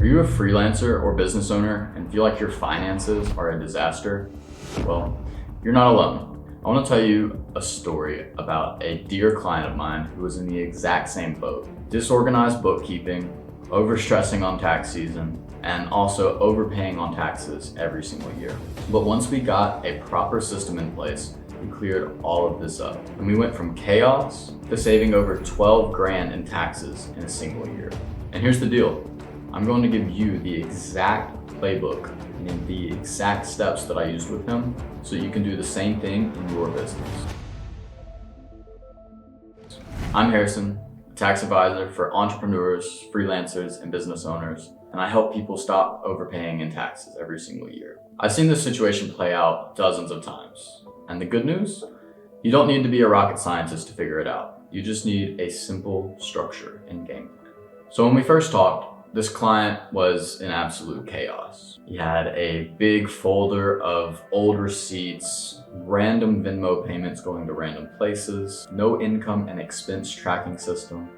Are you a freelancer or business owner and feel like your finances are a disaster? Well, you're not alone. I want to tell you a story about a dear client of mine who was in the exact same boat. Disorganized bookkeeping, overstressing on tax season, and also overpaying on taxes every single year. But once we got a proper system in place, we cleared all of this up. And we went from chaos to saving over 12 grand in taxes in a single year. And here's the deal. I'm going to give you the exact playbook and the exact steps that I used with him so you can do the same thing in your business. I'm Harrison, a tax advisor for entrepreneurs, freelancers, and business owners, and I help people stop overpaying in taxes every single year. I've seen this situation play out dozens of times. And the good news? You don't need to be a rocket scientist to figure it out. You just need a simple structure and game plan. So when we first talked, this client was in absolute chaos. He had a big folder of old receipts, random Venmo payments going to random places, no income and expense tracking system,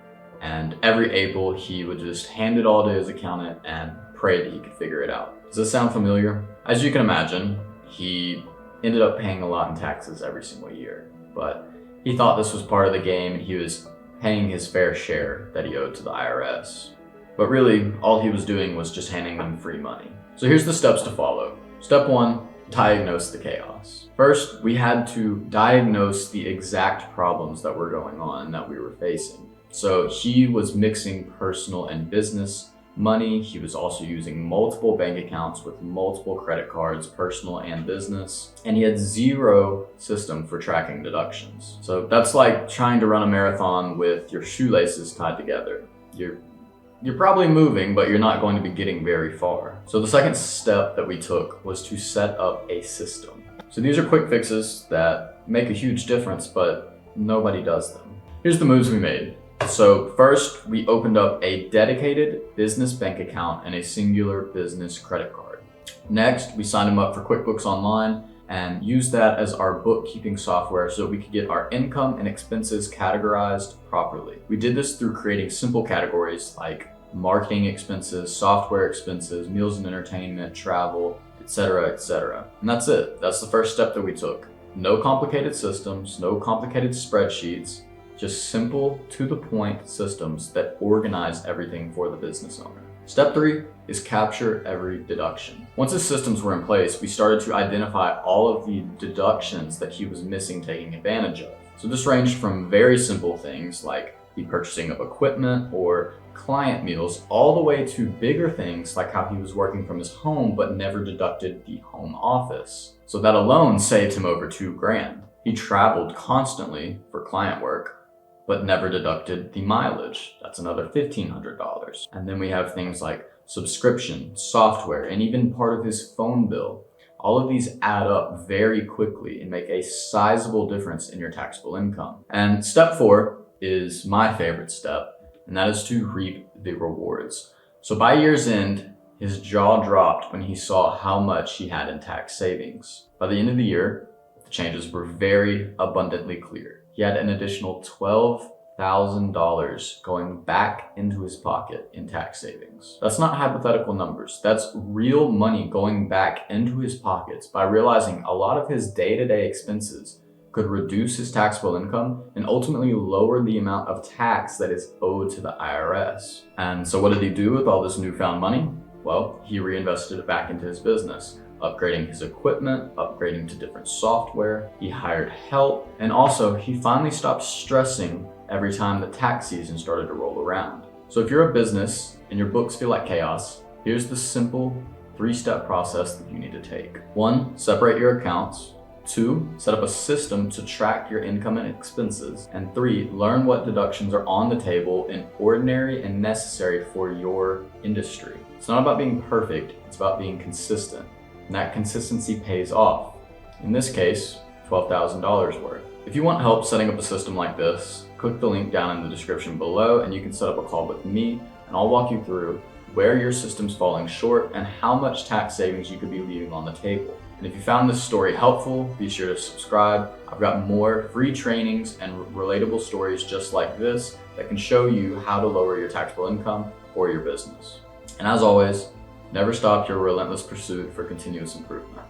and every April he would just hand it all to his accountant and pray that he could figure it out. Does this sound familiar? As you can imagine, he ended up paying a lot in taxes every single year, but he thought this was part of the game and he was paying his fair share that he owed to the IRS. But really, all he was doing was just handing them free money. So here's the steps to follow. Step 1, diagnose the chaos. First, we had to diagnose the exact problems that were going on and that we were facing. So he was mixing personal and business money. He was also using multiple bank accounts with multiple credit cards, personal and business, and he had zero system for tracking deductions. So that's like trying to run a marathon with your shoelaces tied together. You're probably moving, but you're not going to be getting very far. So the second step that we took was to set up a system. So these are quick fixes that make a huge difference, but nobody does them. Here's the moves we made. So first, we opened up a dedicated business bank account and a singular business credit card. Next, we signed him up for QuickBooks Online and used that as our bookkeeping software so that we could get our income and expenses categorized properly. We did this through creating simple categories like marketing expenses, software expenses, meals and entertainment, travel, etc., etc. And that's it. That's the first step that we took. No complicated systems, no complicated spreadsheets, just simple, to-the-point systems that organize everything for the business owner. Step 3 is capture every deduction. Once the systems were in place, we started to identify all of the deductions that he was missing taking advantage of. So this ranged from very simple things like the purchasing of equipment or client meals, all the way to bigger things like how he was working from his home but never deducted the home office. So that alone saved him over 2 grand. He traveled constantly for client work, but never deducted the mileage. That's another $1,500. And then we have things like subscription, software, and even part of his phone bill. All of these add up very quickly and make a sizable difference in your taxable income. And step 4 is my favorite step, and that is to reap the rewards. So by year's end, his jaw dropped when he saw how much he had in tax savings. By the end of the year, the changes were very abundantly clear. He had an additional $12,000 going back into his pocket in tax savings. That's not hypothetical numbers. That's real money going back into his pockets by realizing a lot of his day-to-day expenses could reduce his taxable income and ultimately lower the amount of tax that is owed to the IRS. And so what did he do with all this newfound money? Well, he reinvested it back into his business, upgrading his equipment, upgrading to different software. He hired help, and also he finally stopped stressing every time the tax season started to roll around. So if you're a business and your books feel like chaos, here's the simple 3-step process that you need to take. 1, separate your accounts. 2, set up a system to track your income and expenses. And 3, learn what deductions are on the table and ordinary and necessary for your industry. It's not about being perfect, it's about being consistent. And that consistency pays off. In this case, $12,000 worth. If you want help setting up a system like this, click the link down in the description below and you can set up a call with me and I'll walk you through where your system's falling short and how much tax savings you could be leaving on the table. And if you found this story helpful, be sure to subscribe. I've got more free trainings and relatable stories just like this that can show you how to lower your taxable income for your business. And as always, never stop your relentless pursuit for continuous improvement.